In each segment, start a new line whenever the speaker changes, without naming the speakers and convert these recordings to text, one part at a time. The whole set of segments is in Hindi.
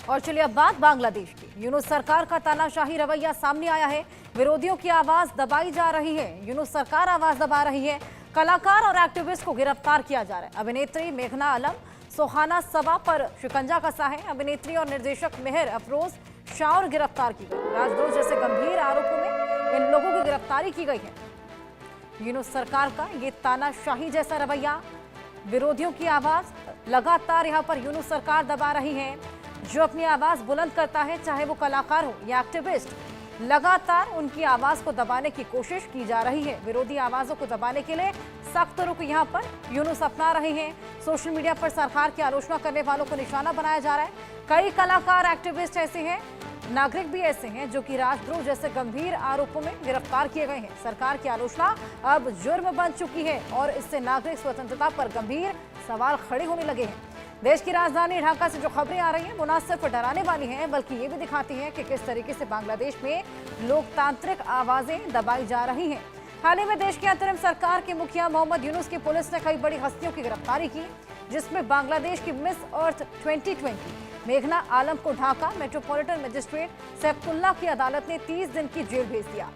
और चलिए अब बात बांग्लादेश की। यूनुस सरकार का तानाशाही रवैया सामने आया है। विरोधियों की आवाज दबाई जा रही है। यूनुस सरकार आवाज दबा रही है। कलाकार और एक्टिविस्ट को गिरफ्तार किया जा रहा है। अभिनेत्री मेघना आलम सोहाना सबा पर शिकंजा कसा है। अभिनेत्री और निर्देशक मेहर अफरोज शाउर गिरफ्तार की गई। राजद्रोह जैसे गंभीर आरोपों में इन लोगों की गिरफ्तारी की गई है। यूनुस सरकार का ये तानाशाही जैसा रवैया, विरोधियों की आवाज लगातार यहाँ पर यूनुस सरकार दबा रही है। जो अपनी आवाज बुलंद करता है, चाहे वो कलाकार हो या एक्टिविस्ट, लगातार उनकी आवाज को दबाने की कोशिश की जा रही है। विरोधी आवाजों को दबाने के लिए सख्त रुख यहाँ पर यूनुस अपना रहे हैं। सोशल मीडिया पर सरकार की आलोचना करने वालों को निशाना बनाया जा रहा है। कई कलाकार, एक्टिविस्ट ऐसे हैं, नागरिक भी ऐसे हैं जो कि राजद्रोह जैसे गंभीर आरोपों में गिरफ्तार किए गए हैं। सरकार की आलोचना अब जुर्म बन चुकी है और इससे नागरिक स्वतंत्रता पर गंभीर सवाल खड़े होने लगे हैं। देश की राजधानी ढाका से जो खबरें आ रही हैं वो न सिर्फ डराने वाली हैं, बल्कि ये भी दिखाती हैं कि किस तरीके से बांग्लादेश में लोकतांत्रिक आवाजें दबाई जा रही हैं। हाल ही में देश की अंतरिम सरकार के मुखिया मोहम्मद यूनुस की पुलिस ने कई बड़ी हस्तियों की गिरफ्तारी की, जिसमें बांग्लादेश की मिस अर्थ 2020 मेघना आलम को ढाका मेट्रोपॉलिटन मजिस्ट्रेट सैफुल्लाह की अदालत ने 30 दिन की जेल भेज दिया।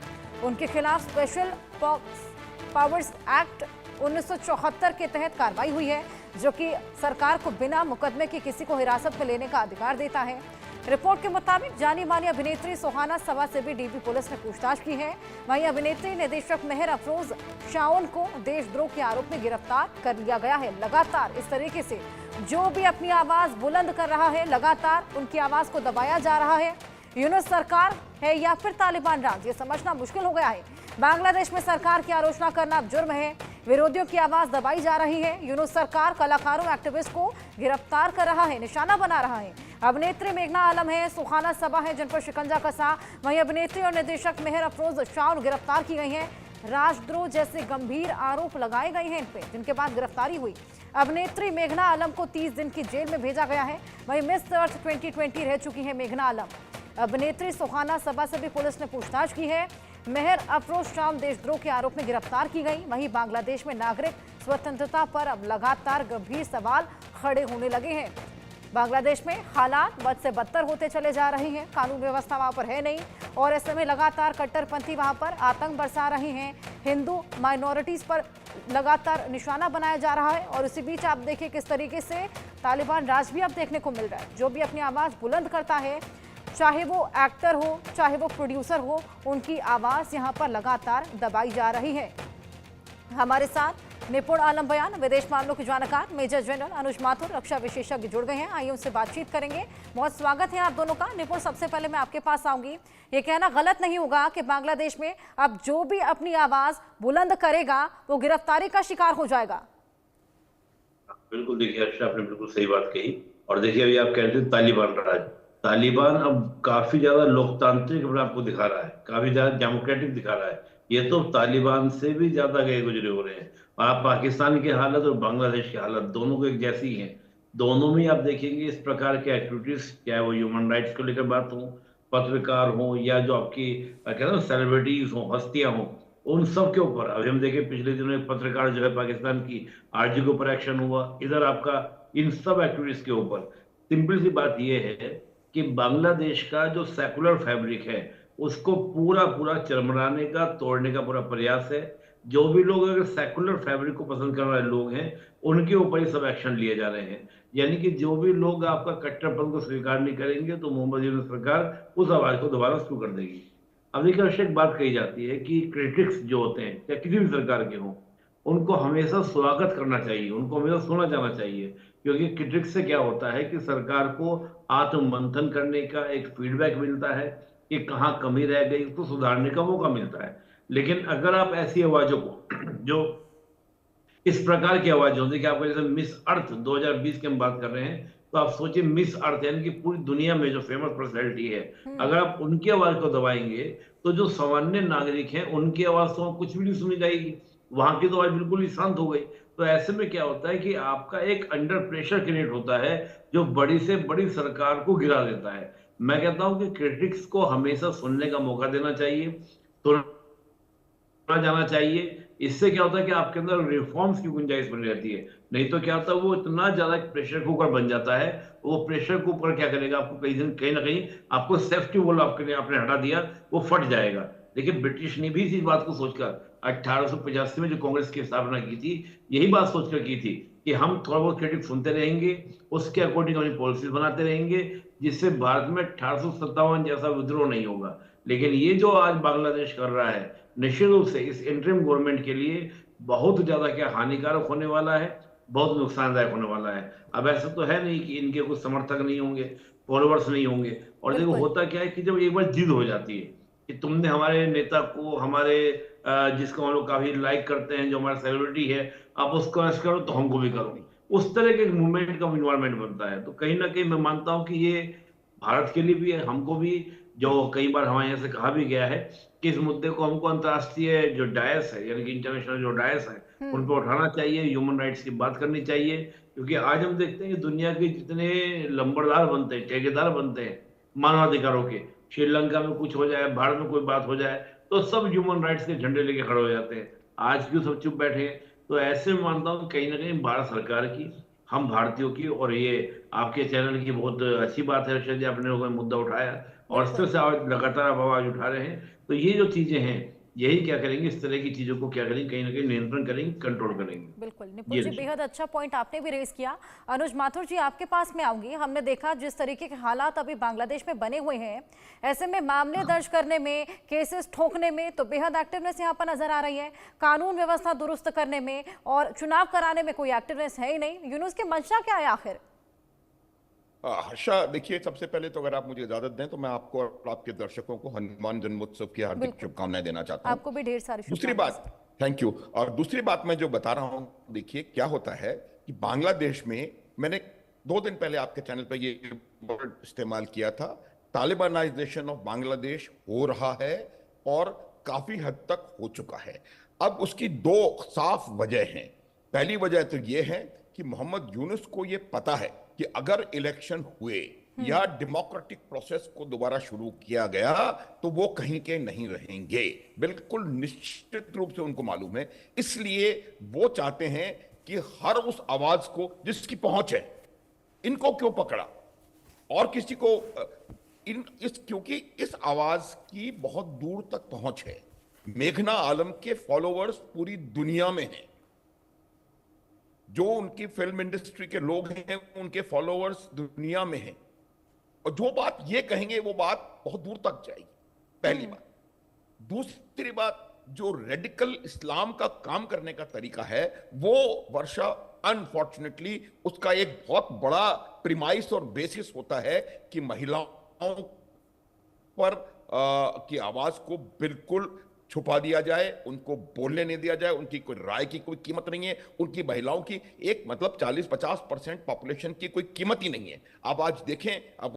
उनके खिलाफ स्पेशल पावर्स एक्ट 1974 के तहत कार्रवाई हुई है, जो कि सरकार को बिना मुकदमे के किसी को हिरासत में लेने का अधिकार देता है। रिपोर्ट के मुताबिक जानी मानी अभिनेत्री सोहाना सबा से भी डीबी पुलिस ने पूछताछ की है। वहीं अभिनेत्री निर्देशक मेहर अफरोज शाउन को देशद्रोह के आरोप में गिरफ्तार कर लिया गया है। लगातार इस तरीके से जो भी अपनी आवाज बुलंद कर रहा है, लगातार उनकी आवाज को दबाया जा रहा है। यूनुस सरकार है या फिर तालिबान राज, ये समझना मुश्किल हो गया है। बांग्लादेश में सरकार की आलोचना करना अब जुर्म है। विरोधियों की आवाज दबाई जा रही है। यूनुस सरकार कलाकारों, एक्टिविस्ट को गिरफ्तार कर रहा है, निशाना बना रहा है। अभिनेत्री मेघना आलम है, सुहाना सबा है जिन पर शिकंजा कसा। वहीं अभिनेत्री और निर्देशक मेहर अफरोज शाउर गिरफ्तार की गई हैं। राजद्रोह जैसे गंभीर आरोप लगाए गए हैं इन पे, जिनके बाद गिरफ्तारी हुई। अभिनेत्री मेघना आलम को 30 दिन की जेल में भेजा गया है। वहीं मिस अर्थ 2020 रह चुकी है मेघना आलम। अभिनेत्री सुहाना सबा से भी पुलिस ने पूछताछ की है। मेहर अफरोज शाम देशद्रोह के आरोप में गिरफ्तार की गई। वहीं बांग्लादेश में नागरिक स्वतंत्रता पर अब लगातार गंभीर सवाल खड़े होने लगे हैं। बांग्लादेश में हालात बद से बदतर होते चले जा रहे हैं। कानून व्यवस्था वहां पर है नहीं और ऐसे में लगातार कट्टरपंथी वहां पर आतंक बरसा रहे हैं। हिंदू माइनॉरिटीज पर लगातार निशाना बनाया जा रहा है और इसी बीच आप देखिए किस तरीके से तालिबान राज भी अब देखने को मिल रहा है। जो भी अपनी आवाज बुलंद करता है, चाहे वो एक्टर हो, चाहे वो प्रोड्यूसर हो, उनकी आवाज यहाँ पर लगातार दबाई जा रही है। हमारे साथ निपुण आलम बयान, विदेश मामलों के जानकार मेजर जनरल अनुज माथुर, रक्षा विशेषज्ञ जुड़ गए हैं। आइए उनसे बातचीत करेंगे। बहुत स्वागत है आप दोनों का। निपुण, सबसे पहले मैं आपके पास आऊंगी। ये कहना गलत नहीं होगा कि बांग्लादेश में अब जो भी अपनी आवाज बुलंद करेगा वो गिरफ्तारी का शिकार हो जाएगा।
बिल्कुल, देखिए अर्षा, आपने बिल्कुल सही बात कही। और देखिए अभी आप कह रहे थे तालिबान राज, तालिबान अब काफी ज्यादा लोकतांत्रिक अपने आपको दिखा रहा है, काफी ज्यादा डेमोक्रेटिक दिखा रहा है। ये तो तालिबान से भी ज्यादा गए गुजरे हो रहे हैं। और आप पाकिस्तान की हालत और बांग्लादेश की हालत दोनों को एक जैसी ही है। दोनों में आप देखेंगे इस प्रकार के एक्टिविटीज, चाहे वो ह्यूमन राइट्स को लेकर बात हो, पत्रकार हो, या जो आपकी कहते हैं सेलिब्रिटीज हो, हस्तियां हो, उन सब के ऊपर अभी हम देखें पिछले दिनों एक पत्रकार जो है पाकिस्तान की, आरजी के ऊपर एक्शन हुआ। इधर आपका इन सब एक्टिविटीज के ऊपर सिंपल सी बात यह है कि बांग्लादेश का जो सेकुलर फैब्रिक है उसको पूरा पूरा चरमराने का, तोड़ने का पूरा प्रयास है। जो भी लोग अगर सेकुलर फैब्रिक को पसंद करने वाले लोग हैं, उनके ऊपर ही सब एक्शन लिए जा रहे हैं। यानी कि जो भी लोग आपका कट्टरपन को स्वीकार नहीं करेंगे तो मोहम्मद यूनुस सरकार उस आवाज को दोबारा शुरू कर देगी। अब देखिए एक बात कही जाती है कि क्रिटिक्स जो होते हैं, या किसी भी सरकार के हों, उनको हमेशा स्वागत करना चाहिए, उनको हमेशा सुना जाना चाहिए। क्योंकि क्रिटिक्स से क्या होता है कि सरकार को आत्ममंथन करने का एक फीडबैक मिलता है कि कहाँ कमी रह गई, उसको सुधारने का मौका मिलता है। लेकिन अगर आप ऐसी आवाजों को, जो इस प्रकार की आवाज होती है कि आपको जैसे मिस अर्थ 2020 की हम बात कर रहे हैं, तो आप सोचिए मिस अर्थ यानी कि पूरी दुनिया में जो फेमस पर्सनैलिटी है, अगर आप उनकी आवाज को दबाएंगे तो जो सामान्य नागरिक हैं उनकी आवाज तो कुछ भी नहीं सुनी जाएगी। वहां की तो आवाज बिल्कुल ही शांत हो गई। तो ऐसे में क्या होता है कि आपका एक अंडर प्रेशर क्रिएट होता है जो बड़ी से बड़ी सरकार को गिरा देता है। मैं कहता हूं कि क्रिटिक्स को हमेशा सुनने का मौका देना चाहिए, सुना जाना चाहिए। इससे क्या होता है कि आपके अंदर रिफॉर्म्स की गुंजाइश बनी रहती है। नहीं तो क्या होता है, वो इतना ज्यादा प्रेशर कुकर बन जाता है। वो प्रेशर कुकर क्या करेगा, आपको कहीं ना कहीं आपको सेफ्टी वॉल्व आपने हटा दिया, वो फट जाएगा। लेकिन ब्रिटिश ने भी इसी बात को सोचकर 1885 में जो कांग्रेस की स्थापना की थी, यही बात सोचकर की थी कि हम थोड़ा बहुत क्रिटिक सुनते रहेंगे, उसके अकॉर्डिंग अपनी पॉलिसीज बनाते रहेंगे, जिससे भारत में 1857 जैसा विद्रोह नहीं होगा। लेकिन ये जो आज बांग्लादेश कर रहा है, निश्चित रूप से इस इंटरिम गवर्नमेंट के लिए बहुत ज्यादा क्या हानिकारक होने वाला है, बहुत नुकसानदायक होने वाला है। अब ऐसा तो है नहीं कि इनके कुछ समर्थक नहीं होंगे, फॉलोअर्स नहीं होंगे। और देखो
बिल्कुल।
होता क्या है कि जब एक बार जिद हो जाती है कि तुमने हमारे नेता को, हमारे जिसको हम लोग काफी लाइक करते हैं, जो हमारा सेलिब्रिटी है, आप उसको ऐसा करो तो हमको भी करो, उस तरह के मूवमेंट का इन्वायरमेंट बनता है। तो कहीं ना कहीं मैं मानता हूं कि ये भारत के लिए भी है, हमको भी, जो कई बार हमारे यहाँ से कहा भी गया है कि इस मुद्दे को हमको अंतर्राष्ट्रीय जो डायस है, यानी कि इंटरनेशनल जो डायस है,
हम्म।
उन पर उठाना चाहिए, ह्यूमन राइट्स की बात करनी चाहिए। क्योंकि आज हम देखते हैं कि दुनिया के जितने लंबरदार बनते हैं, ठेकेदार बनते हैं मानवाधिकारों के, श्रीलंका में कुछ हो जाए, भारत में कोई बात हो जाए, तो सब ह्यूमन राइट्स के झंडे लेके खड़े हो जाते हैं। आज क्यों सब चुप बैठे हैं? तो ऐसे में मानता हूँ कहीं ना कहीं भारत सरकार की, हम भारतीयों की, और ये आपके चैनल की बहुत अच्छी बात है अर्षद जी, आपने लोगों ने मुद्दा उठाया और इस तरह
बिल्कुल।
से आज लगातार आप आवाज उठा रहे हैं। तो ये जो चीजें हैं, यही क्या करेंगे, इस तरह की चीजों को क्या करेंगे, कहीं ना कहीं नियंत्रण करेंगे, कंट्रोल करेंगे।
बिल्कुल निपुण
जी
जी,
ऋषि।
बेहद अच्छा पॉइंट आपने भी रेज किया। अनुज माथुर जी, आपके पास में आऊंगी। हमने देखा जिस तरीके के हालात अभी बांग्लादेश में बने हुए हैं, ऐसे में मामले दर्ज करने में, केसेस ठोकने में तो बेहद एक्टिवनेस यहाँ पर नजर आ रही है। कानून व्यवस्था दुरुस्त करने में और चुनाव कराने में कोई एक्टिवनेस है ही नहीं। यूनुस की मंशा क्या है आखिर?
हर्षा, देखिए, सबसे पहले तो अगर आप मुझे इजाजत दें तो मैं आपको और आपके दर्शकों को हनुमान जन्मोत्सव की हार्दिक
बिल्कुल।
शुभकामनाएं देना चाहता हूं।
आपको भी ढेर सारी
दूसरी
शुभकामनाएं।
बात, थैंक यू। और दूसरी बात मैं जो बता रहा हूं, देखिए क्या होता है कि बांग्लादेश में, मैंने 2 दिन पहले आपके चैनल पर ये वर्ड इस्तेमाल किया था, तालिबानाइजेशन ऑफ बांग्लादेश हो रहा है और काफी हद तक हो चुका है। अब उसकी 2 साफ वजह हैं। पहली वजह तो ये है कि मोहम्मद यूनुस को ये पता है कि अगर इलेक्शन हुए या डेमोक्रेटिक प्रोसेस को दोबारा शुरू किया गया तो वो कहीं के नहीं रहेंगे, बिल्कुल निश्चित रूप से उनको मालूम है। इसलिए वो चाहते हैं कि हर उस आवाज को जिसकी पहुंच है, इनको क्यों पकड़ा और किसी को क्योंकि इस आवाज की बहुत दूर तक पहुंच है। मेघना आलम के फॉलोअर्स पूरी दुनिया में हैं। जो उनकी फिल्म इंडस्ट्री के लोग हैं, उनके फॉलोअर्स दुनिया में हैं, और जो बात ये कहेंगे वो बात बहुत दूर तक जाएगी, पहली बात। दूसरी बात, जो रेडिकल इस्लाम का काम करने का तरीका है, वो वर्षा, अनफॉर्चुनेटली उसका एक बहुत बड़ा प्रीमाइस और बेसिस होता है कि महिलाओं पर की आवाज को बिल्कुल छुपा दिया जाए, उनको बोलने नहीं दिया जाए, उनकी कोई राय की कोई कीमत नहीं है, उनकी महिलाओं की एक मतलब 40-50% पॉपुलेशन की कोई कीमत ही नहीं है। आप आज देखें, अब